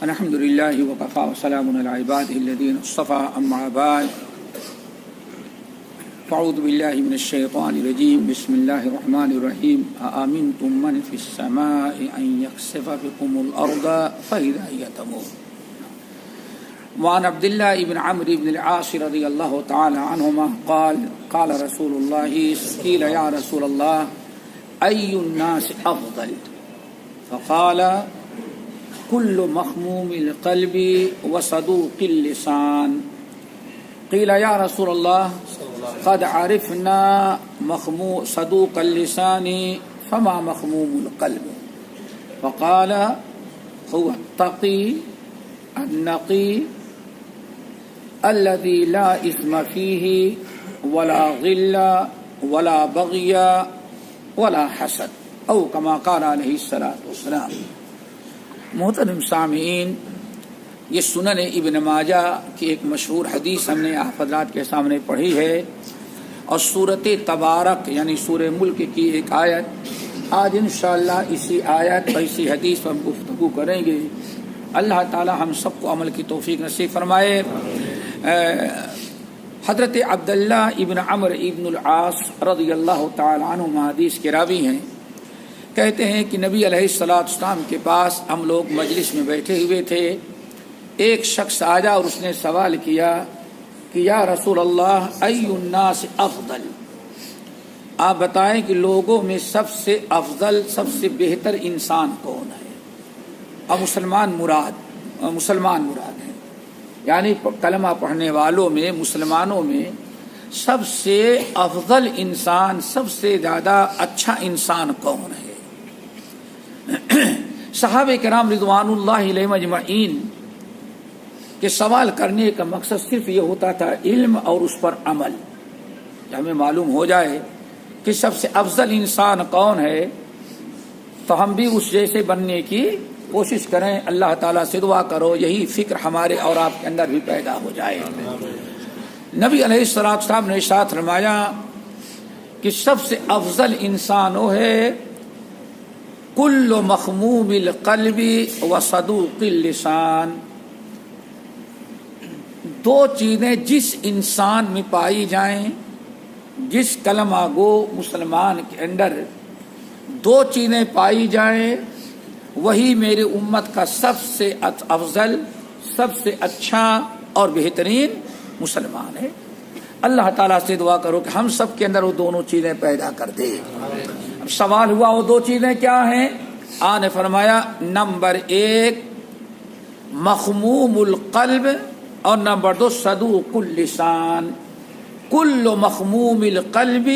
الحمد لله وكفى وسلام على عباده الذين اصطفى أما بعد فأعوذ بالله من الشيطان الرجيم بسم الله الرحمن الرحيم أأمنتم من في السماء أن يخسف بكم الأرض فإذا هي تمور. وعن عبد الله بن عمرو بن العاص رضي الله تعالى عنهما قال قال رسول الله قيل يا رسول الله أي الناس أفضل؟ فقال كل مخموم القلب وصدوق اللسان. قيل يا رسول الله قد عرفنا صدوق اللسان فما مخموم القلب؟ فقال هو التقي النقي الذي لا إثم فيه ولا غل ولا بغي ولا حسد او كما قال علیہ الصلوۃ والسلام. محترم سامعین، یہ سنن ابن ماجہ کی ایک مشہور حدیث ہم نے آپ حضرات کے سامنے پڑھی ہے، اور سورۃ تبارک یعنی سورہ ملک کی ایک آیت. آج انشاءاللہ اسی آیت اور اسی حدیث پر ہم گفتگو کریں گے. اللہ تعالی ہم سب کو عمل کی توفیق نصیب فرمائے. حضرت عبداللہ ابن عمرو ابن العاص رضی اللہ تعالی عنہ حدیث کے راوی ہیں. کہتے ہیں کہ نبی علیہ الصلوۃ والسلام کے پاس ہم لوگ مجلس میں بیٹھے ہوئے تھے. ایک شخص آیا اور اس نے سوال کیا کہ یا رسول اللہ ای الناس افضل، آپ بتائیں کہ لوگوں میں سب سے افضل سب سے بہتر انسان کون ہے؟ اور مسلمان مراد ہے، یعنی کلمہ پڑھنے والوں میں مسلمانوں میں سب سے افضل انسان سب سے زیادہ اچھا انسان کون ہے؟ صحابہ کرام رضوان اللہ علیہم اجمعین کے سوال کرنے کا مقصد صرف یہ ہوتا تھا علم اور اس پر عمل. ہمیں معلوم ہو جائے کہ سب سے افضل انسان کون ہے تو ہم بھی اس جیسے بننے کی کوشش کریں. اللہ تعالیٰ سے دعا کرو یہی فکر ہمارے اور آپ کے اندر بھی پیدا ہو جائے. نبی علیہ الصلوۃ والسلام نے ارشاد فرمایا کہ سب سے افضل انسان وہ ہے کل مخموم القلب و صدوق اللسان. دو چیزیں جس انسان میں پائی جائیں، جس کلمہ گو مسلمان کے اندر دو چیزیں پائی جائیں، وہی میرے امت کا سب سے افضل سب سے اچھا اور بہترین مسلمان ہے. اللہ تعالیٰ سے دعا کرو کہ ہم سب کے اندر وہ دونوں چیزیں پیدا کر دے. اب سوال ہوا وہ دو چیزیں کیا ہیں؟ آپ نے فرمایا نمبر 1 مخموم القلب اور نمبر 2 صدوق اللسان. کل مخموم القلب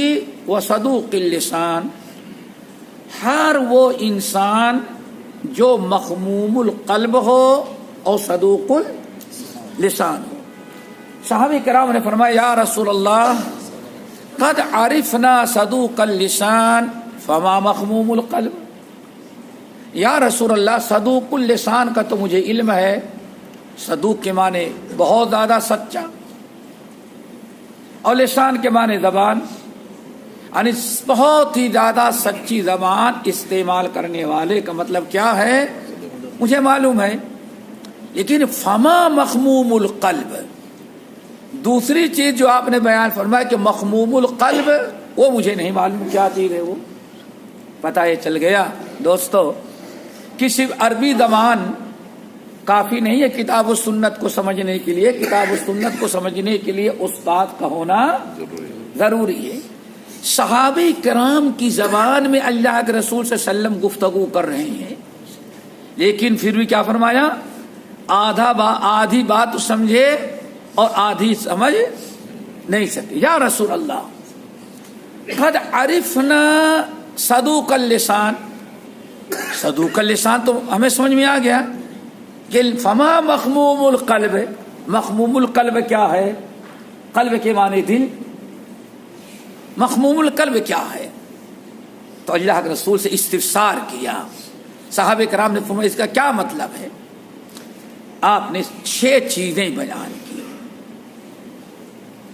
و صدوق اللسان، ہر وہ انسان جو مخموم القلب ہو اور صدوق اللسان ہو. صحابہ کرام نے فرمایا یا رسول اللہ قد عرفنا صدوق اللسان فما مخموم القلب. یا رسول اللہ صدوق اللسان کا تو مجھے علم ہے، صدوق کے معنی بہت زیادہ سچا اور لسان کے معنی زبان، یعنی بہت ہی زیادہ سچی زبان استعمال کرنے والے کا مطلب کیا ہے مجھے معلوم ہے. لیکن فما مخموم القلب، دوسری چیز جو آپ نے بیان فرمایا کہ مخموم القلب، وہ مجھے نہیں معلوم کیا چیز ہے. وہ پتہ یہ چل گیا دوستو کہ صرف عربی زبان کافی نہیں ہے کتاب و سنت کو سمجھنے کے لیے. کتاب و سنت کو سمجھنے کے لیے استاد کا ہونا ضروری ہے. صحابہ کرام کی زبان میں اللہ کے رسول صلی اللہ علیہ وسلم گفتگو کر رہے ہیں، لیکن پھر بھی کیا فرمایا؟ آدھی بات سمجھے اور آدھی سمجھ نہیں سکے. یا رسول اللہ قد عرفنا صدوق اللسان، صدوق اللسان تو ہمیں سمجھ میں آ گیا کہ فما مخموم القلب، مخموم القلب کیا ہے؟ قلب کے معنی دل، مخموم القلب کیا ہے؟ تو اللہ کے رسول سے استفسار کیا. صحابہ کرام نے فرمایا اس کا کیا مطلب ہے؟ آپ نے 6 چیزیں بیان کی.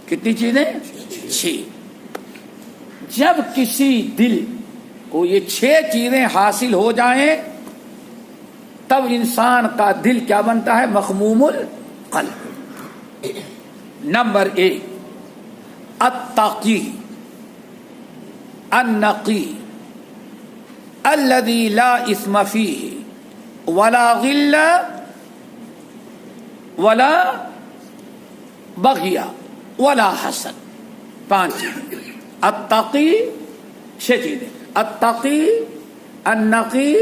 کتنی چیزیں؟ 6. جب کسی دل کو یہ 6 چیزیں حاصل ہو جائیں تب انسان کا دل کیا بنتا ہے؟ مخموم القلب۔ نمبر 1 التقی النقی الذی لا اثم فیہ ولا غل ولا بغی ولا حسد۔ 5 چیزیں، التقی 6 چیزیں، التقی النقی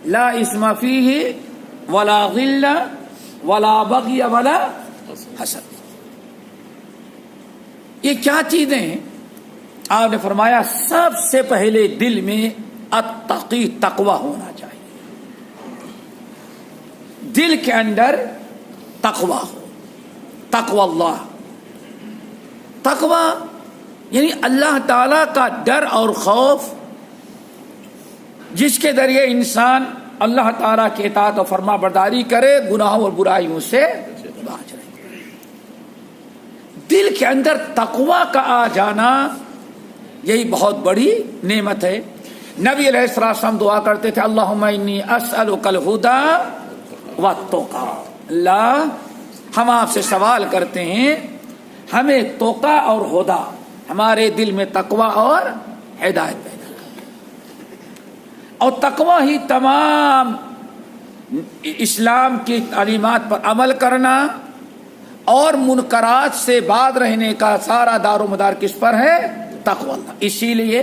لا اثم فیہ ولا غل ولا بغی ولا حسد۔ یہ کیا چیزیں ہیں؟ آپ نے فرمایا سب سے پہلے دل میں التقی تقوی ہونا چاہیے، دل کے اندر تقوی ہو، تقوی اللہ، تقوی یعنی اللہ تعالی کا ڈر اور خوف، جس کے ذریعے انسان اللہ تعالیٰ کی اطاعت و فرما برداری کرے، گناہوں اور برائیوں سے باز رہے۔ دل کے اندر تقوی کا آ جانا یہی بہت بڑی نعمت ہے۔ نبی علیہ السلام دعا کرتے تھے اللہم انی اسألک الہدی والتقی، اللہ ہم آپ سے سوال کرتے ہیں ہمیں تقی اور ہدی، ہمارے دل میں تقوی اور ہدایت پیدا کر، اور تقوی ہی تمام اسلام کی تعلیمات پر عمل کرنا اور منکرات سے باز رہنے کا سارا دار و مدار کس پر ہے؟ تقوی اللہ۔ اسی لیے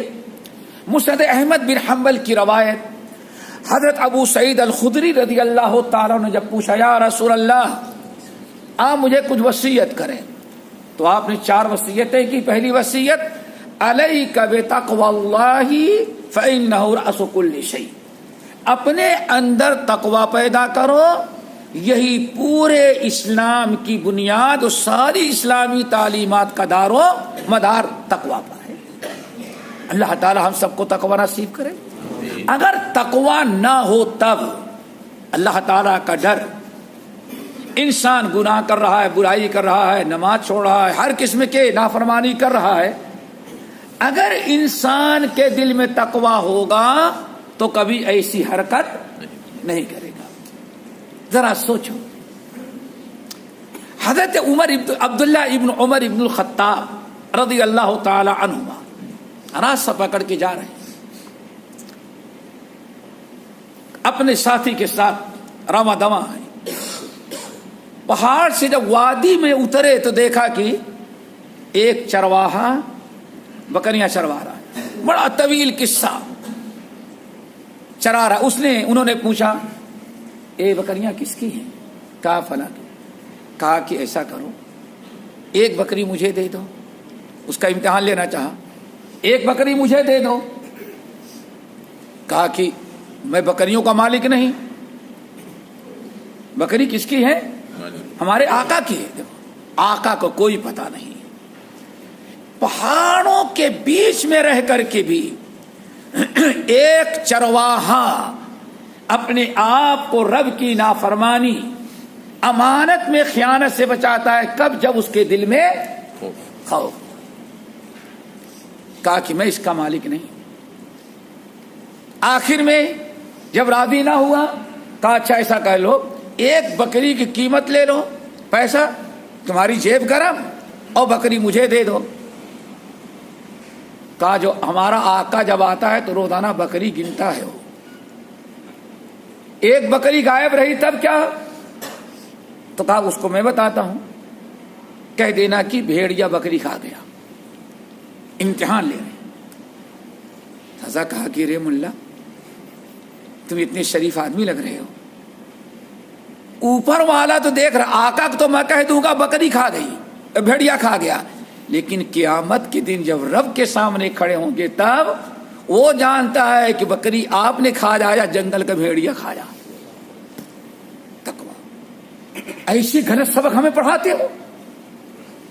مسند احمد بن حنبل کی روایت، حضرت ابو سعید الخدری رضی اللہ تعالیٰ نے جب پوچھا یا رسول اللہ آپ مجھے کچھ وصیت کریں، تو آپ نے 4 وصیتیں کی۔ پہلی وصیت علیک بتقوی اللہ فإنہ رأس کل شیء، اپنے اندر تقوی پیدا کرو، یہی پورے اسلام کی بنیاد اور ساری اسلامی تعلیمات کا دار و مدار تقوی پر ہے۔ اللہ تعالی ہم سب کو تقوی نصیب کرے۔ اگر تقوی نہ ہو تب اللہ تعالی کا ڈر، انسان گناہ کر رہا ہے، برائی کر رہا ہے، نماز چھوڑ رہا ہے، ہر قسم کے نافرمانی کر رہا ہے، اگر انسان کے دل میں تقوی ہوگا تو کبھی ایسی حرکت نہیں کرے گا۔ ذرا سوچو، حضرت عبداللہ ابن عمر ابن الخطاب رضی اللہ تعالی عنہما راستہ پکڑ کے جا رہے ہیں، اپنے ساتھی کے ساتھ رواں دواں ہیں، پہاڑ سے جب وادی میں اترے تو دیکھا کہ ایک چرواہا بکریاں چروا رہا ہے، بڑا طویل قصہ چرا رہا۔ انہوں نے پوچھا اے بکریاں کس کی ہیں؟ کہا فلاں کی۔ کہا کہ ایسا کرو، ایک بکری مجھے دے دو، اس کا امتحان لینا چاہا، ایک بکری مجھے دے دو۔ کہا کہ میں بکریوں کا مالک نہیں، بکری کس کی ہے؟ ہمارے آقا کی ہے۔ دیکھو آقا کو کوئی پتہ نہیں، پہاڑوں کے بیچ میں رہ کر کے بھی ایک چرواہا اپنے آپ کو رب کی نافرمانی، امانت میں خیانت سے بچاتا ہے، کب؟ جب اس کے دل میں خوف۔ کہا کہ میں اس کا مالک نہیں۔ آخر میں جب راضی نہ ہوا کہا اچھا ایسا کہہ لو، ایک بکری کی قیمت لے لو، پیسہ تمہاری جیب گرم، اور بکری مجھے دے دو۔ کہا جو ہمارا آقا جب آتا ہے تو روزانہ بکری گنتا ہے، وہ ایک بکری غائب رہی تب کیا؟ تو کہا اس کو میں بتاتا ہوں، کہہ دینا کہ بھیڑیا بکری کھا گیا، امتحان لے رہے۔ سزا کہا کہ رے ملا تم اتنے شریف آدمی لگ رہے ہو، اوپر والا تو دیکھ رہا، آقا کو تو میں کہہ دوں گا بکری کھا گئی، بھیڑیا کھا گیا، لیکن قیامت کے دن جب رب کے سامنے کھڑے ہوں گے تب وہ جانتا ہے کہ بکری آپ نے کھایا یا جنگل کا بھیڑیا کھایا۔ تقوی ایسی غلط سبق ہمیں پڑھاتے ہو۔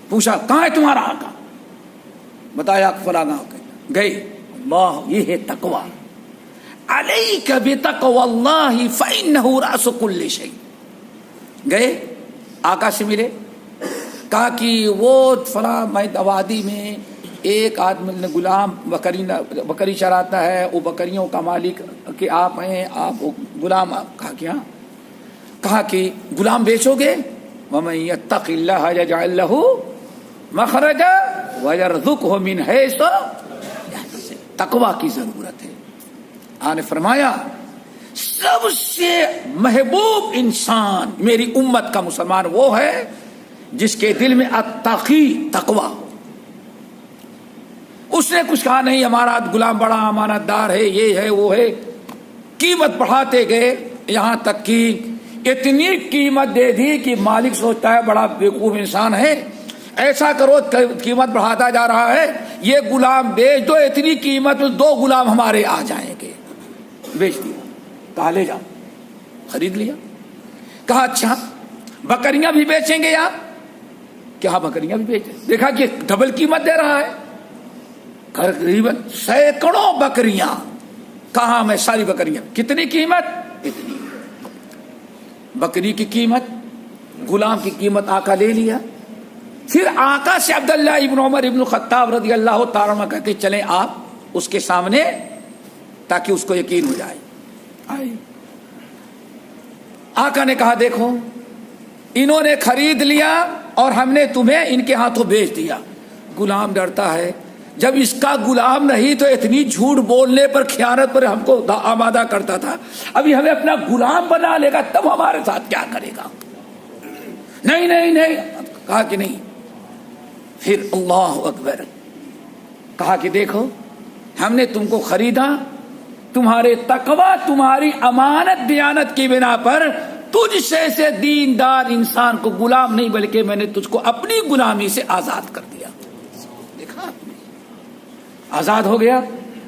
پوچھا کہاں ہے تمہارا آقا؟ بتایا فلاں گاؤں گئے۔ اللہ یہ ہے تقوی۔ علیک بتقوی اللہ فإنہ رأس کل شیء۔ گئے آقا سے ملے، کہا کہ وہ فلاں میں وادی میں ایک آدمی نے غلام بکری چراتا ہے، وہ بکریوں کا مالک کہ آپ ہیں، آپ غلام. کہا کہ غلام بیچو گے؟ وَمَن يَتَّقِ اللَّهَ يَجْعَل لَّهُ مَخْرَجًا وَيَرْزُقْهُ مِنْ حَيْثُ يَحْتَسِبُ. تقویٰ کی ضرورت ہے. آپ نے فرمایا سب سے محبوب انسان میری امت کا مسلمان وہ ہے جس کے دل میں التقی تقویٰ ہو. اس نے کچھ کہا نہیں ہمارا غلام بڑا امانت دار ہے، یہ ہے وہ ہے. قیمت بڑھاتے گئے یہاں تک کہ اتنی قیمت دے دی کہ مالک سوچتا ہے بڑا بیوقوف انسان ہے، ایسا کرو قیمت بڑھاتا جا رہا ہے، یہ غلام بیچ دو، اتنی قیمت میں 2 غلام ہمارے آ جائیں گے. بیچ دیا. کہا لے جا. خرید لیا. کہا اچھا بکریاں بھی بیچیں گے آپ؟ کیا بکریاں بھی بیچیں؟ دیکھا کہ ڈبل قیمت دے رہا ہے، تقریباً سینکڑوں بکریاں. کہاں میں ساری بکریاں. کتنی قیمت؟ اتنی. بکری کی قیمت، غلام کی قیمت آقا لے لیا. پھر آقا سے عبداللہ ابن عمر ابن الخطاب رضی اللہ تعالیٰ عنہ کہتے چلیں آپ اس کے سامنے تاکہ اس کو یقین ہو جائے. آئے. آقا نے کہا دیکھو انہوں نے خرید لیا اور ہم نے تمہیں ان کے ہاتھوں بیچ دیا. غلام ڈرتا ہے جب اس کا غلام نہیں تو اتنی جھوٹ بولنے پر خیانت پر ہم کو آمادہ کرتا تھا، ابھی ہمیں اپنا غلام بنا لے گا تب ہمارے ساتھ کیا کرے گا. نہیں نہیں نہیں. کہا کہ نہیں. پھر اللہ اکبر. کہا کہ دیکھو ہم نے تم کو خریدا تمہارے تقویٰ تمہاری امانت دیانت کی بنا پر. تجھ سے دیندار انسان کو غلام نہیں بلکہ میں نے تجھ کو اپنی غلامی سے آزاد کر دیا. دیکھا آزاد ہو گیا.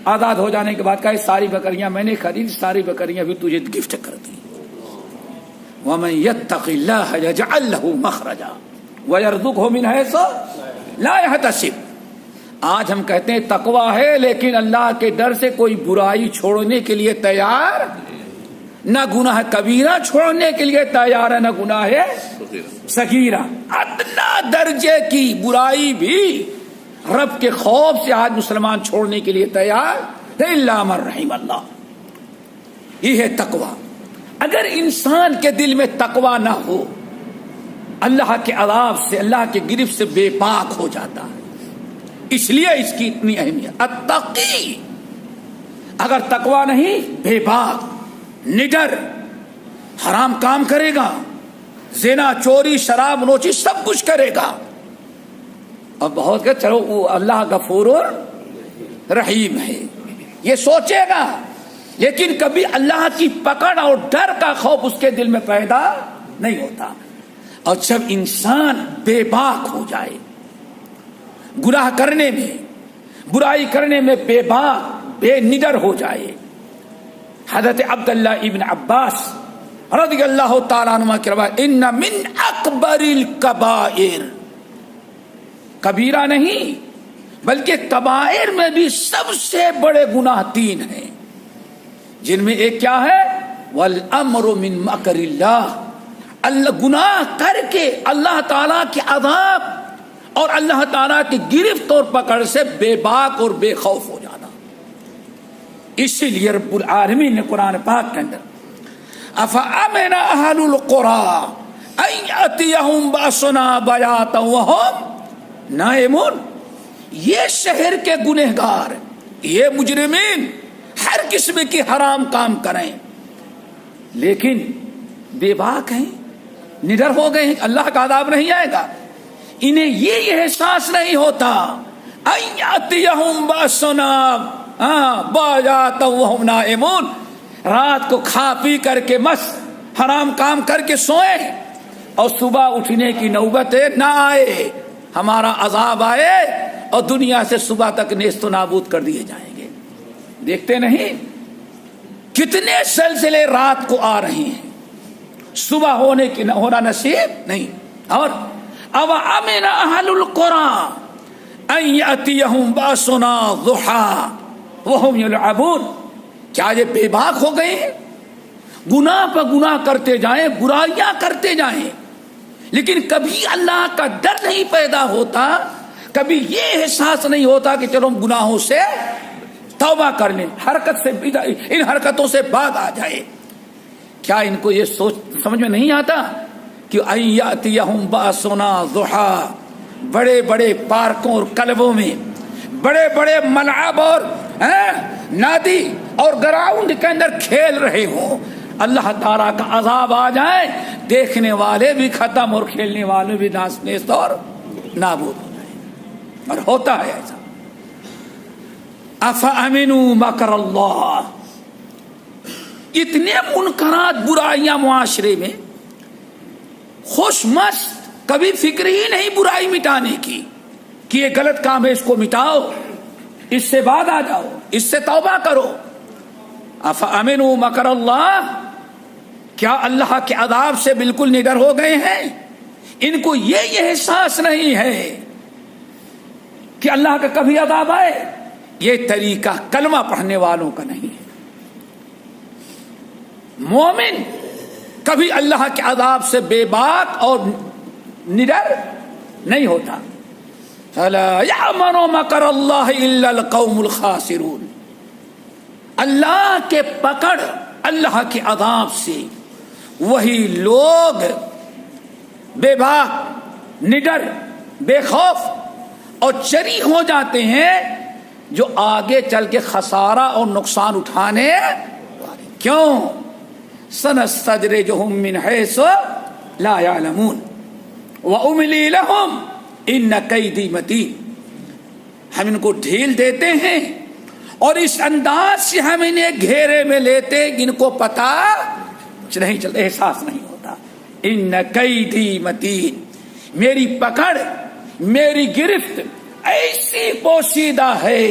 آزاد ہو جانے کے بعد کہا ساری بکریاں میں نے خرید، ساری بکریاں بھی تجھے گفٹ کر دی. وَمَن يَتَّقِ اللَّهَ يَجْعَل لَّهُ مَخْرَجًا وَيَرْزُقْهُ مِنْ حَيْثُ لَا يَحْتَسِبُ. آج ہم کہتے ہیں تقویٰ ہے لیکن اللہ کے ڈر سے کوئی برائی چھوڑنے کے لیے تیار نہ، گناہ کبیرہ چھوڑنے کے لیے تیار ہے، نہ گناہ صغیرہ. ادنا درجے کی برائی بھی رب کے خوف سے آج مسلمان چھوڑنے کے لیے تیار ہے. الا من رحم اللہ. یہ ہے تقویٰ. اگر انسان کے دل میں تقویٰ نہ ہو اللہ کے عذاب سے، اللہ کے گرفت سے بے پاک ہو جاتا ہے. اس لیے اس کی اتنی اہمیت. التقی اگر تقویٰ نہیں، بے باک، نڈر، حرام کام کرے گا، زنا، چوری، شراب نوشی سب کچھ کرے گا. اور بہت کہ چلو وہ اللہ غفور رحیم ہے یہ سوچے گا، لیکن کبھی اللہ کی پکڑ اور ڈر کا خوف اس کے دل میں پیدا نہیں ہوتا. اور جب انسان بے باک ہو جائے، گناہ کرنے میں، برائی کرنے میں بے باک، بے نڈر ہو جائے. حضرت عبداللہ ابن عباس رضی اللہ تعالیٰ عنہ کی روایت ان من اکبر الکبائر، کبیرہ نہیں بلکہ کبائر میں بھی سب سے بڑے گناہ 3 ہیں، جن میں ایک کیا ہے؟ والامر من مکر اللہ. اللہ گناہ کر کے اللہ تعالیٰ کے عذاب اور اللہ تعالیٰ کی گرفت اور پکڑ سے بے باک اور بے خوف ہو جانا. اسی لیے رب العالمین نے قرآن پاک کے اندر افامن اہل القری ان یاتیہم باسنا بیاتا وہم نائمون. یہ شہر کے گنہگار، یہ مجرمین ہر قسم کی حرام کام کریں لیکن بے باک ہیں، نڈر ہو گئے ہیں، اللہ کا عذاب نہیں آئے گا. انہیں یہ احساس نہیں ہوتا ان یاتیہم باسنا بیاتا وہم نائمون، رات کو کھا پی کر کے مست حرام کام کر کے سوئیں اور صبح اٹھنے کی نوبت نہ آئے، ہمارا عذاب آئے اور دنیا سے صبح تک نیست و نابود کر دیے جائیں گے. دیکھتے نہیں کتنے سلسلے رات کو آ رہے ہیں، صبح ہونا نصیب نہیں. اور او امن اہل القری ان یاتیہم باسنا ضحی وہم یلعبون. کیا یہ بے باک ہو گئے ہیں؟ گناہ پر گناہ کرتے جائیں، برائیاں کرتے جائیں، لیکن کبھی اللہ کا ڈر نہیں پیدا ہوتا، کبھی یہ احساس نہیں ہوتا کہ چلو ہم گناہوں سے توبہ کر لیں، حرکت سے ان حرکتوں سے باز آ جائے. کیا ان کو یہ سوچ سمجھ میں نہیں آتا کہ ایاتیہم باسنا ضحی، بڑے بڑے پارکوں اور کلبوں میں، بڑے بڑے ملعب اور نادی اور گراؤنڈ کے اندر کھیل رہے ہوں، اللہ تعالیٰ کا عذاب آ جائے، دیکھنے والے بھی ختم اور کھیلنے والے بھی ناس نیست اور نابود ہو جائے. اور ہوتا ہے ایسا. افامنوا مکر اللہ. اتنے منکرات برائیاں معاشرے میں، خوش مست، کبھی فکر ہی نہیں برائی مٹانے کی کہ یہ غلط کام ہے، اس کو مٹاؤ، اس سے بعد آ جاؤ، اس سے توبہ کرو. افامنوا مکر اللہ، کیا اللہ کے عذاب سے بالکل نڈر ہو گئے ہیں؟ ان کو یہ احساس نہیں ہے کہ اللہ کا کبھی عذاب آئے. یہ طریقہ کلمہ پڑھنے والوں کا نہیں ہے. مومن کبھی اللہ کے عذاب سے بے باک اور نڈر نہیں ہوتا. فلا یأمن مکر اللہ الا القوم الخاسرون. اللہ کے پکڑ، اللہ کے عذاب سے وہی لوگ بے باک، نڈر، بے خوف اور چری ہو جاتے ہیں جو آگے چل کے خسارہ اور نقصان اٹھانے والے. کیوں؟ سنستدرجهم من حیث لا يعلمون واملی لهم ان کیدی متین. ہم ان کو ڈھیل دیتے ہیں اور اس انداز سے ہم انہیں گھیرے میں لیتے جن کو پتا نہیں چلتا، احساس نہیں ہوتا. ان کیدی متین، میری پکڑ، میری گرفت ایسی پوشیدہ ہے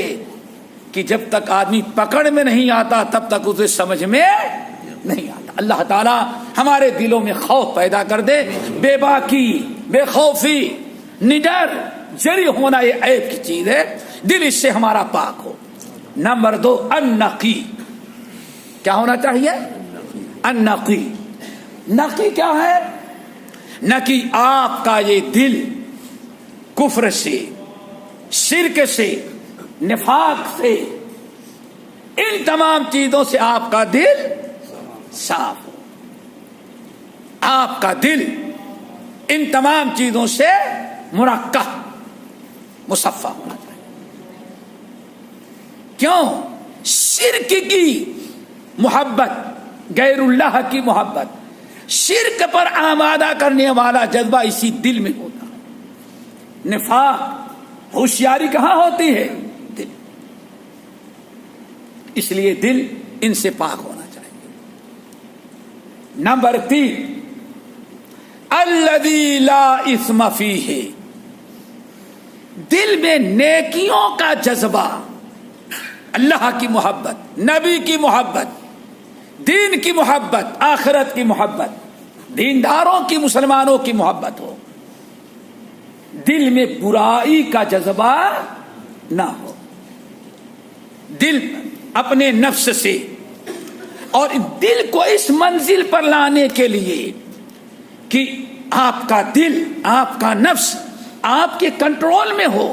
کہ جب تک آدمی پکڑ میں نہیں آتا تب تک اسے سمجھ میں نہیں آتا. اللہ تعالیٰ ہمارے دلوں میں خوف پیدا کر دے. بے باکی، بے خوفی، نڈر، جری ہونا یہ عیب کی چیز ہے. دل اس سے ہمارا پاک ہو. نمبر 2 النقی. کیا ہونا چاہیے؟ النقی. نقی کیا ہے؟ نقی آپ کا یہ دل کفر سے، شرک سے، نفاق سے، ان تمام چیزوں سے آپ کا دل صاف ہو. آپ کا دل ان تمام چیزوں سے مرکہ، مصفہ ہونا چاہیے. کیوں؟ شرک کی محبت، غیر اللہ کی محبت، شرک پر آمادہ کرنے والا جذبہ اسی دل میں ہوتا ہے. نفاق، ہوشیاری کہاں ہوتی ہے؟ دل. اس لیے دل ان سے پاک ہونا چاہیے. نمبر 3 الذی لا اثم فیہ. دل میں نیکیوں کا جذبہ، اللہ کی محبت، نبی کی محبت، دین کی محبت، آخرت کی محبت، دینداروں کی، مسلمانوں کی محبت ہو. دل میں برائی کا جذبہ نہ ہو. دل اپنے نفس سے، اور دل کو اس منزل پر لانے کے لیے کہ آپ کا دل، آپ کا نفس آپ کے کنٹرول میں ہو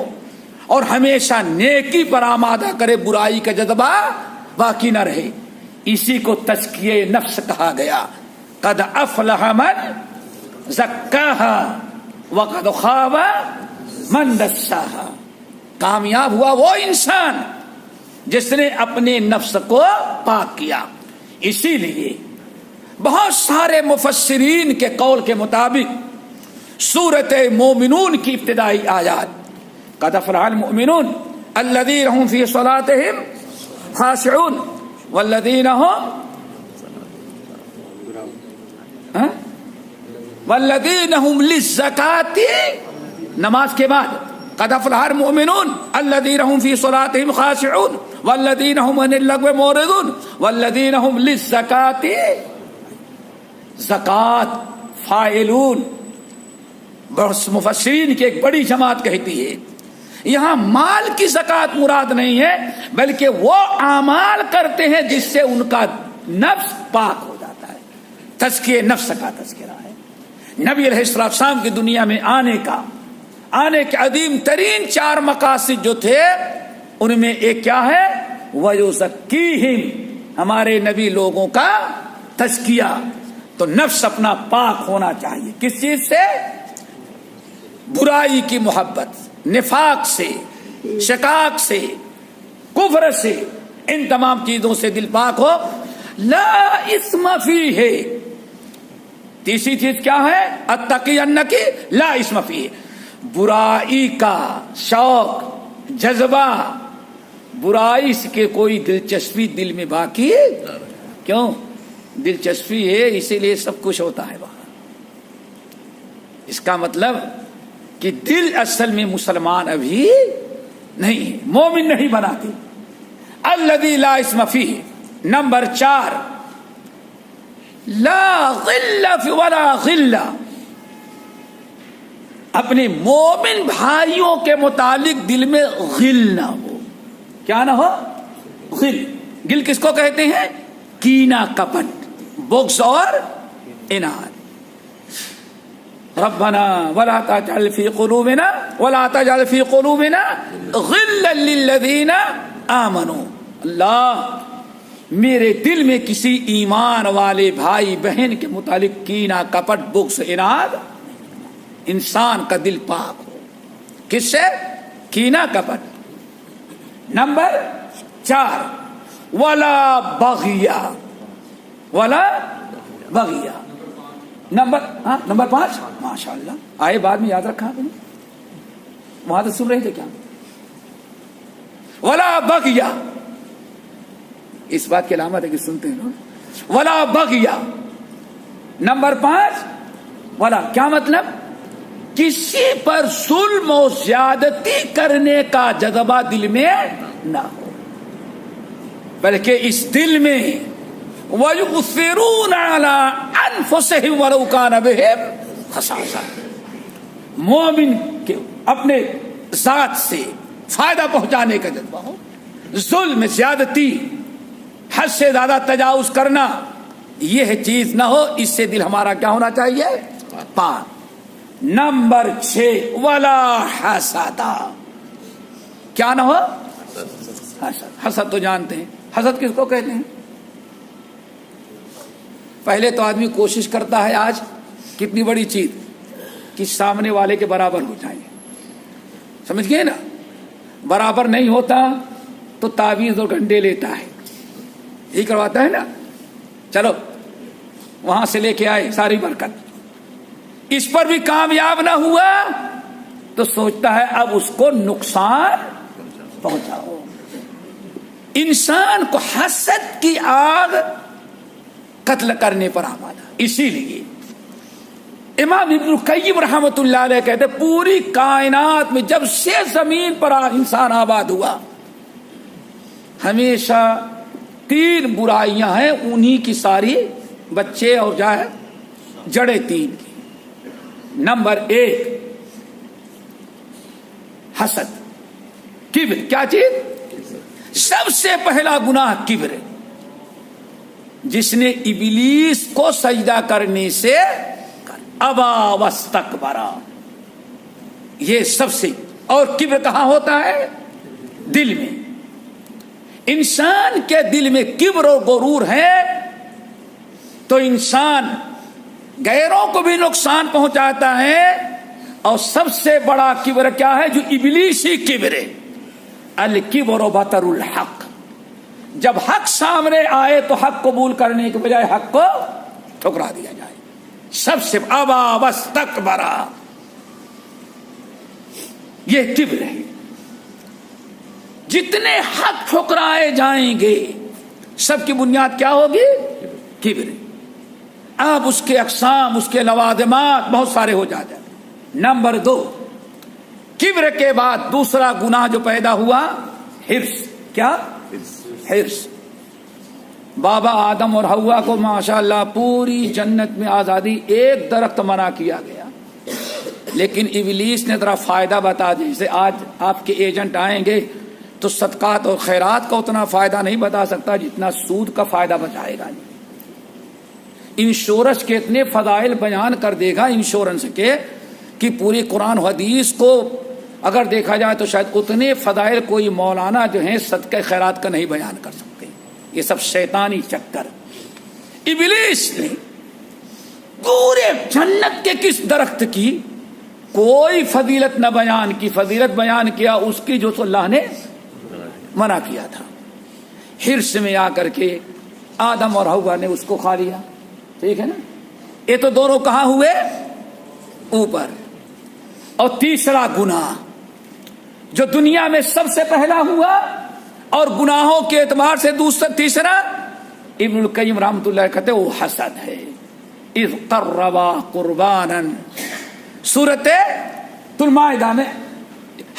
اور ہمیشہ نیکی پر آمادہ کرے، برائی کا جذبہ باقی نہ رہے. اسی کو تزکیہ نفس کہا گیا. قد افلح من زکاہا وقد خاب من دساہا. کامیاب ہوا وہ انسان جس نے اپنے نفس کو پاک کیا. اسی لیے بہت سارے مفسرین کے قول کے مطابق سورۃ مومنون کی ابتدائی آیات قد افلح المؤمنون الذین هم فی صلاتهم خاشعون والذین هم للزکاة، نماز کے بعد قد افلح المؤمنون الذین هم فی صلاتهم خاشعون والذین هم عن اللغو معرضون والذین هم للزکاة. زکات فاعلون، مفسرین کی ایک بڑی جماعت کہتی ہے یہاں مال کی زکات مراد نہیں ہے بلکہ وہ اعمال کرتے ہیں جس سے ان کا نفس پاک ہو جاتا ہے. تزکیہ نفس کا تذکرہ ہے. نبی علیہ السلام کی دنیا میں آنے کا آنے کے عظیم ترین 4 مقاصد جو تھے ان میں ایک کیا ہے؟ وَيُزَكِّيهِمْ، ہمارے نبی لوگوں کا تزکیہ. تو نفس اپنا پاک ہونا چاہیے. کس چیز سے؟ برائی کی محبت، نفاق سے، شقاق سے، کفر سے، ان تمام چیزوں سے دل پاک ہو. لا اسم فیہ، تیسری چیز کیا ہے؟ اتقینکی لا اسم فیہ، برائی کا شوق، جذبہ، برائی کے کوئی دلچسپی دل میں باقی کیوں؟ دلچسپی ہے اسی لیے سب کچھ ہوتا ہے وہاں. اس کا مطلب کہ دل اصل میں مسلمان ابھی نہیں ہے، مومن نہیں بناتی. الذی لا اسم فیہ. نمبر 4، لا غل ولا غل، اپنے مومن بھائیوں کے متعلق دل میں غل نہ ہو. کیا نہ ہو؟ غل. غل کس کو کہتے ہیں؟ کینہ، کپٹ، بغض اور اناد. ربنا ولا تجعل في قلوبنا غلا للذین آمنوا. اللہ میرے دل میں کسی ایمان والے بھائی بہن کے متعلق کینہ، کپٹ، بغض، اناد. انسان کا دل پاک ہو کس سے؟ کینہ، کپٹ. نمبر 4، ولا بغیا، ولا بغیا. نمبر 5، ماشاء اللہ آئے بعد میں یاد رکھا آپ نے، وہاں تو سن رہے تھے کیا؟ ولا بغیا، اس بات کی علامت ہے کہ سنتے ہیں لوگ. ولا بغیا. نمبر 5، ولا کیا مطلب؟ کسی پر ظلم و زیادتی کرنے کا جذبہ دل میں نہ ہو، بلکہ اس دل میں وَيُؤْثِرُونَ عَلَىٰ أَنفُسِهِمْ وَلَوْ كَانَ بِهِمْ خَصَاصَةٌ، مومن کے اپنے ذات سے فائدہ پہنچانے کا جذبہ ہو. ظلم، زیادتی، حد سے زیادہ تجاوز کرنا، یہ چیز نہ ہو. اس سے دل ہمارا کیا ہونا چاہیے؟ پاک. نمبر 6، ولا حسد، کیا نہ ہو؟ حسد. حسد تو جانتے ہیں، حسد کس کو کہتے ہیں؟ پہلے تو آدمی کوشش کرتا ہے، آج کتنی بڑی چیز کہ سامنے والے کے برابر ہو جائے. سمجھ گئے نا؟ برابر نہیں ہوتا تو تعویذ اور گھنٹے لیتا ہے، یہی کرواتا ہے نا. چلو وہاں سے لے کے آئے ساری برکت، اس پر بھی کامیاب نہ ہوا تو سوچتا ہے اب اس کو نقصان پہنچاؤ. انسان کو حسد کی آگ قتل کرنے پر آمادہ. اسی لیے امام ابن قیم رحمۃ اللہ علیہ کہتے پوری کائنات میں جب سے زمین پر انسان آباد ہوا ہمیشہ 3 برائیاں ہیں، انہی کی ساری بچے اور جڑیں 3 کی. نمبر 1 حسد، کبر. کیا چیز؟ سب سے پہلا گناہ کبر ہے. جس نے ابلیس کو سجدہ کرنے سے ابا واستکبر، یہ سب سے. اور کبر کہاں ہوتا ہے؟ دل میں. انسان کے دل میں کبر اور غرور ہے تو انسان غیروں کو بھی نقصان پہنچاتا ہے. اور سب سے بڑا کبر کیا ہے؟ جو ابلیسی کبر ہے. الکبر بطر الحق، جب حق سامنے آئے تو حق قبول کرنے کے بجائے حق کو ٹھکرا دیا جائے. سب سے ابا واستکبر، یہ کبر ہے. جتنے حق ٹھکرائے جائیں گے سب کی بنیاد کیا ہوگی؟ کبر. اب اس کے اقسام، اس کے لوازمات بہت سارے ہو جاتے ہیں. نمبر 2، کبر کے بعد دوسرا گناہ جو پیدا ہوا حرص. کیا؟ حرص. بابا آدم اور حوا کو ماشاءاللہ پوری جنت میں آزادی، ایک درخت منع کیا گیا، لیکن ابلیس نے ذرا فائدہ بتا دیا. جیسے آج آپ کے ایجنٹ آئیں گے تو صدقات اور خیرات کا اتنا فائدہ نہیں بتا سکتا جتنا سود کا فائدہ بتائے گا. انشورنس کے اتنے فضائل بیان کر دے گا انشورنس کے کہ پوری قرآن و حدیث کو اگر دیکھا جائے تو شاید اتنے فضائل کوئی مولانا جو ہیں صدقہ خیرات کا نہیں بیان کر سکتے. یہ سب شیطانی چکر. ابلیس نے پورے جنت کے کس درخت کی کوئی فضیلت نہ بیان کی، فضیلت بیان کیا اس کی جو تو اللہ نے منع کیا تھا. حرص میں آ کر کے آدم اور حوا نے اس کو کھا لیا. ٹھیک ہے نا. یہ تو دونوں کہاں ہوئے؟ اوپر. اور تیسرا گناہ جو دنیا میں سب سے پہلا ہوا اور گناہوں کے اعتبار سے تیسرا، ابن القیم رحمۃ اللہ کہتے وہ حسد ہے. اذ قربا قربانا، سورۃ المائدہ میں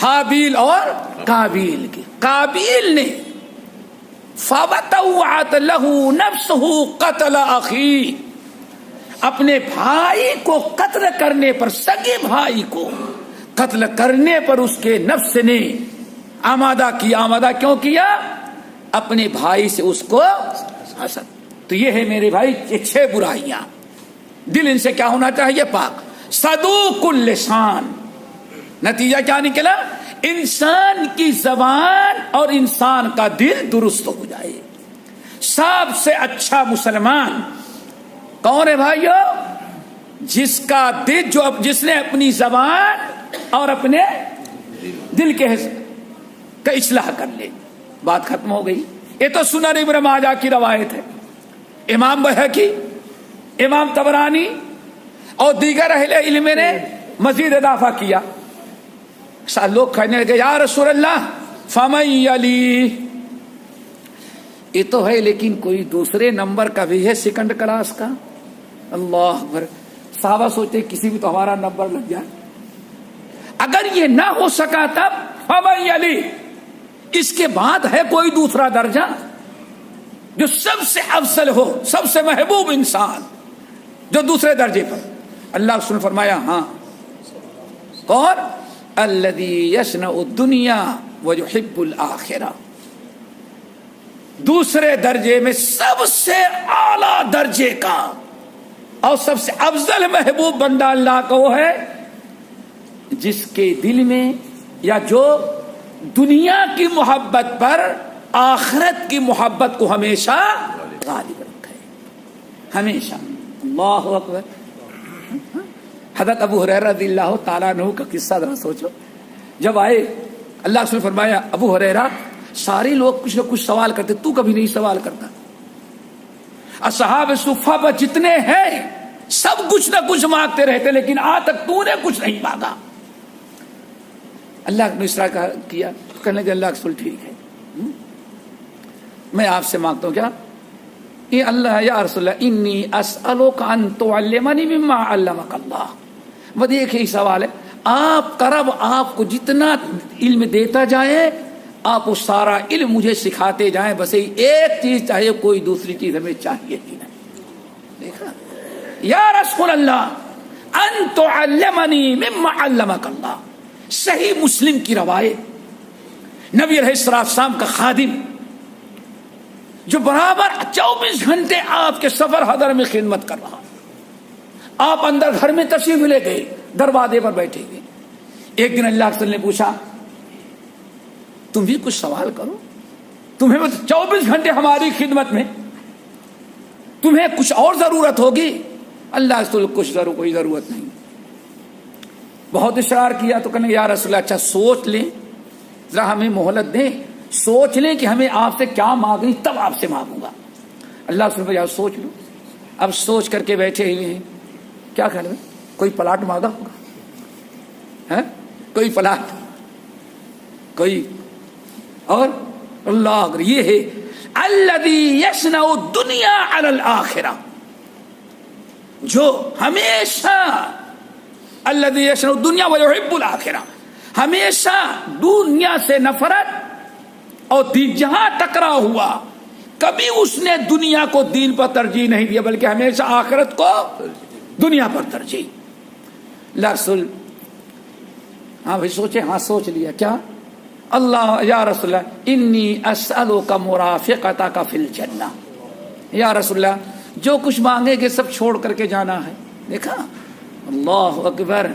حابیل اور قابیل کی. قابیل نے فَوَتَوَّعَتْ لَهُ نَفْسُهُ قَتْلَ أَخِيهِ، اپنے بھائی کو قتل کرنے پر، سگے بھائی کو قتل کرنے پر اس کے نفس نے آمادہ کیا. آمادہ کیوں کیا؟ اپنے بھائی سے اس کو حسد. تو یہ ہے میرے بھائی یہ 6 برائیاں. دل ان سے کیا ہونا چاہیے؟ پاک. صدوق اللسان. نتیجہ کیا نکلا؟ انسان کی زبان اور انسان کا دل درست ہو جائے. سب سے اچھا مسلمان کون ہے بھائیو؟ جس کا دل، جس نے اپنی زبان اور اپنے دل کے کا اصلاح کر لے. بات ختم ہو گئی. یہ تو سنن ابن ماجہ کی روایت ہے. امام بہقی، امام طبرانی اور دیگر اہل علم نے مزید اضافہ کیا. لوگ کہنے لگے یا رسول اللہ فمن یلی، یہ تو ہے لیکن کوئی دوسرے نمبر کا بھی ہے، سیکنڈ کلاس کا. اللہ اکبر. صحابہ سوچتے کسی بھی تو ہمارا نمبر لگ جائے. اگر یہ نہ ہو سکا تب فمن یلی، اس کے بعد ہے کوئی دوسرا درجہ جو سب سے افضل ہو، سب سے محبوب انسان جو دوسرے درجے پر. اللہ رسول نے فرمایا ہاں. کون؟ الذی یصنع الدنیا ویحب الآخرہ. دوسرے درجے میں سب سے اعلیٰ درجے کا اور سب سے افضل محبوب بندہ اللہ کا وہ ہے جس کے دل میں یا جو دنیا کی محبت پر آخرت کی محبت کو ہمیشہ غالب رکھے. ہمیشہ. اللہ اکبر. حضرت ابو ہریرہ رضی اللہ تعالیٰ عنہ کا قصہ ذرا سوچو. جب آئے اللہ رسول نے فرمایا ابو ہریرہ سارے لوگ کچھ نہ کچھ سوال کرتے، تو کبھی نہیں سوال کرتا. اصحاب صفہ پر جتنے ہیں سب کچھ نہ کچھ مانگتے رہتے، لیکن آج تک تو نے کچھ نہیں مانگا. اللہ نے اسرا کیا. کہنے لگے اللہ رسول ٹھیک ہے، میں آپ سے مانگتا ہوں. کیا؟ یہ اللہ یا رسول اللہ انی اسألک ان تعلمنی مما علمک اللہ. وہ ایک ہی سوال ہے، آپ کا رب آپ کو جتنا علم دیتا جائے آپ وہ سارا علم مجھے سکھاتے جائیں. بس ایک چیز چاہیے، کوئی دوسری چیز ہمیں چاہیے ہی نہیں. دیکھا یا رسول اللہ ان تعلمنی مما علمک اللہ. صحیح مسلم کی روایت، نبی علیہ السلام کا خادم جو برابر 24 گھنٹے آپ کے سفر حضر میں خدمت کر رہا. آپ اندر گھر میں تشریف لے گئے، دروازے پر بیٹھے ہوئے. ایک دن اللہ کے رسول نے پوچھا تم بھی کچھ سوال کرو، تمہیں 24 گھنٹے ہماری خدمت میں، تمہیں کچھ اور ضرورت ہوگی. اللہ کے رسول کچھ کوئی ضرورت نہیں. بہت اشرار کیا تو کہنے یا رسول اللہ اچھا سوچ لیں، ذرا ہمیں مہلت دیں، سوچ لیں کہ ہمیں آپ سے کیا مانگنی تب آپ سے مانگوں گا. اللہ رسول یا سوچ لو. اب سوچ کر کے بیٹھے ہوئے ہیں. کیا خیال ہے؟ کوئی پلاٹ مانگا ہوگا، کوئی پلاٹ، کوئی اور اللہ اکبر. یہ ہے الذی یصنع الدنیا علی الآخرہ، جو ہمیشہ الذی یصنع الدنیا ویحب الآخرہ، ہمیشہ دنیا سے نفرت اور دین جہاں ٹکرا ہوا، کبھی اس نے دنیا کو دین پر ترجیح نہیں دیا بلکہ ہمیشہ آخرت کو دنیا پر ترجیح. رسول ہاں بھائی سوچے، ہاں سوچ لیا. کیا؟ اللہ یا رسول اللہ انی اسألک مرافقتک فی الجنہ. یا رسول اللہ جو کچھ مانگے گے سب چھوڑ کر کے جانا ہے. دیکھا اللہ اکبر.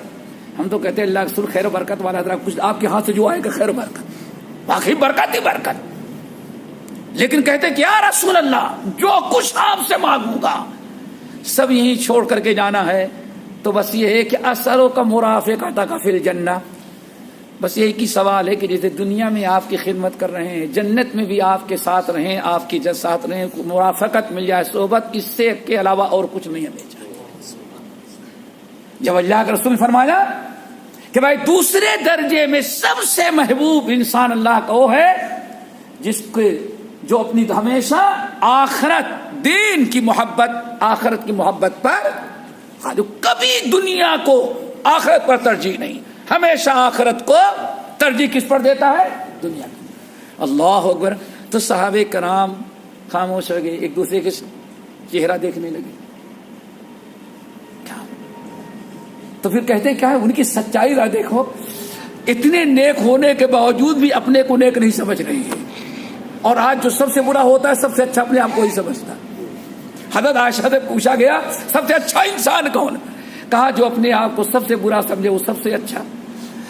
ہم تو کہتے ہیں اللہ رسول خیر و برکت والا، ذرا کچھ آپ کے ہاتھ سے جو آئے گا خیر و برکت، باقی برکت ہی برکت. لیکن کہتے کہ یا رسول اللہ جو کچھ آپ سے مانگوں گا سب یہیں چھوڑ کر کے جانا ہے، تو بس یہ ہے کہ اثروں کا مرافقتک فی الجنہ، بس یہی کی سوال ہے کہ جیسے دنیا میں آپ کی خدمت کر رہے ہیں، جنت میں بھی آپ کے ساتھ رہیں، آپ کی ساتھ رہیں، مرافقت مل جائے، صحبت، اس سے کے علاوہ اور کچھ نہیں ہمیں چاہیے. جب اللہ کے رسول فرمایا کہ بھائی دوسرے درجے میں سب سے محبوب انسان اللہ کا وہ ہے جس کے جو اپنی ہمیشہ آخرت، دین کی محبت، آخرت کی محبت پر، جو کبھی دنیا کو آخرت پر ترجیح نہیں، ہمیشہ آخرت کو ترجیح کس پر دیتا ہے؟ دنیا کو. اللہ اکبر. تو صحابہ کرام خاموش ہو گئے، ایک دوسرے کے چہرہ دیکھنے لگے. تو پھر کہتے کیا ہے، ان کی سچائی را دیکھو، اتنے نیک ہونے کے باوجود بھی اپنے کو نیک نہیں سمجھ رہی ہے. اور آج جو سب سے برا ہوتا ہے سب سے اچھا اپنے آپ کو ہی سمجھتا. حضرت عائشہ سے پوچھا گیا سب سے اچھا انسان کون؟ کہا جو اپنے آپ کو سب سے برا سمجھے وہ سب سے اچھا،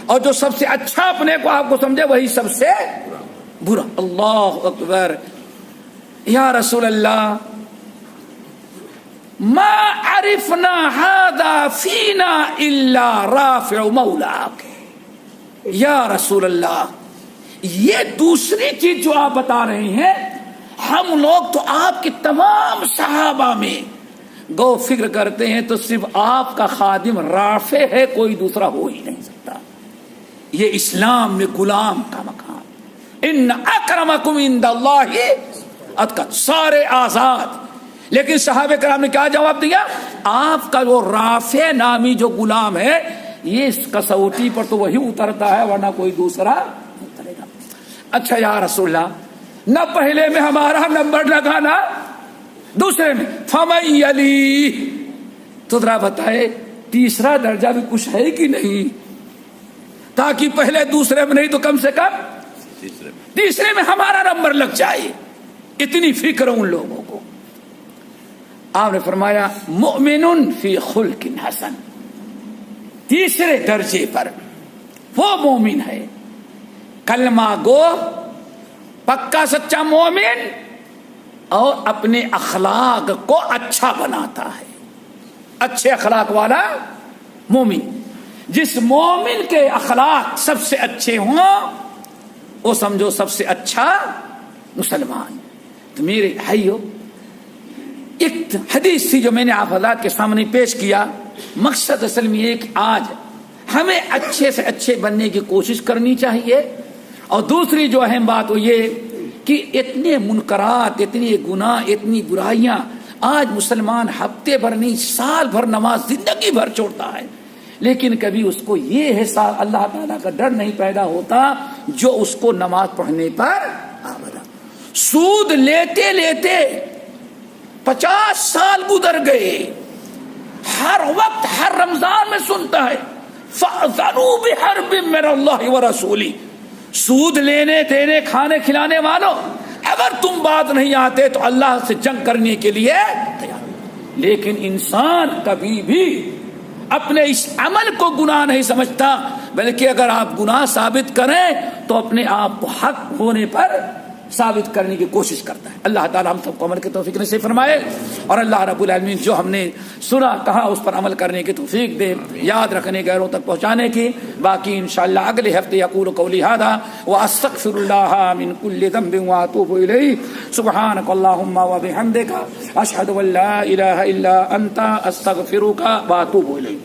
اور جو سب سے اچھا اپنے کو آپ کو سمجھے وہی سب سے برا. اللہ اکبر. یا رسول اللہ ما عرفنا هذا فینا الا رافع مولاک. یا رسول اللہ یہ دوسری چیز جو آپ بتا رہے ہیں، ہم لوگ تو آپ کے تمام صحابہ میں غور فکر کرتے ہیں تو صرف آپ کا خادم رافع ہے، کوئی دوسرا ہو ہی نہیں سکتا. یہ اسلام میں غلام کا مقام. ان اکرمکم عند اللہ اتقاکم، سارے آزاد. لیکن صحابہ کرام نے کیا جواب دیا؟ آپ کا جو رافع نامی جو غلام ہے یہ اس کسوٹی پر تو وہی اترتا ہے ورنہ کوئی دوسرا اترے گا. اچھا یا رسول اللہ نہ پہلے میں ہمارا نمبر لگانا، دوسرے میں فمن یلی، تو ذرا بتائے تیسرا درجہ بھی کچھ ہے کہ نہیں، تاکہ پہلے دوسرے میں نہیں تو کم سے کم تیسرے میں ہمارا نمبر لگ جائے. اتنی فکر ان لوگوں کو. آپ نے فرمایا مؤمن فی خلق حسن، تیسرے درجے پر وہ مومن ہے کلمہ گو، پکا سچا مومن، اور اپنے اخلاق کو اچھا بناتا ہے، اچھے اخلاق والا مومن. جس مومن کے اخلاق سب سے اچھے ہوں وہ سمجھو سب سے اچھا مسلمان. تو میرے بھائیو ایک حدیث تھی جو میں نے آپ حضرات کے سامنے پیش کیا. مقصد اصل میں یہ کہ آج ہمیں اچھے سے اچھے بننے کی کوشش کرنی چاہیے. اور دوسری جو اہم بات وہ یہ کہ اتنے منکرات، اتنے گناہ، اتنی برائیاں آج مسلمان ہفتے بھر نہیں سال بھر نماز زندگی بھر چھوڑتا ہے، لیکن کبھی اس کو یہ احساس اللہ تعالیٰ کا ڈر نہیں پیدا ہوتا جو اس کو نماز پڑھنے پر آمدہ. سود لیتے لیتے 50 سال گزر گئے، ہر وقت ہر رمضان میں سنتا ہے فَأْذَنُوا بِحَرْبٍ مِّنَ اللَّهِ وَرَسُولِهِ. سود لینے دینے کھانے کھلانے والوں اگر تم بات نہیں آتے تو اللہ سے جنگ کرنے کے لیے تیار. لیکن انسان کبھی بھی اپنے اس عمل کو گناہ نہیں سمجھتا، بلکہ اگر آپ گناہ ثابت کریں تو اپنے آپ کو حق ہونے پر ثابت کرنے کی کوشش کرتا ہے. اللہ تعالی ہم سب کو عمل کی توفیق نصیب فرمائے، اور اللہ رب العالمین جو ہم نے سنا کہا اس پر عمل کرنے کی توفیق دے، یاد رکھنے غیروں تک پہنچانے کی. باقی انشاءاللہ اگلے ہفتے اقول قولی ھذا واستغفر اللہ من کل ذنب واتوب الیہ. سبحانک اللہم وبحمدک اشہد ان لا الہ الا انت استغفرک واتوب الیک.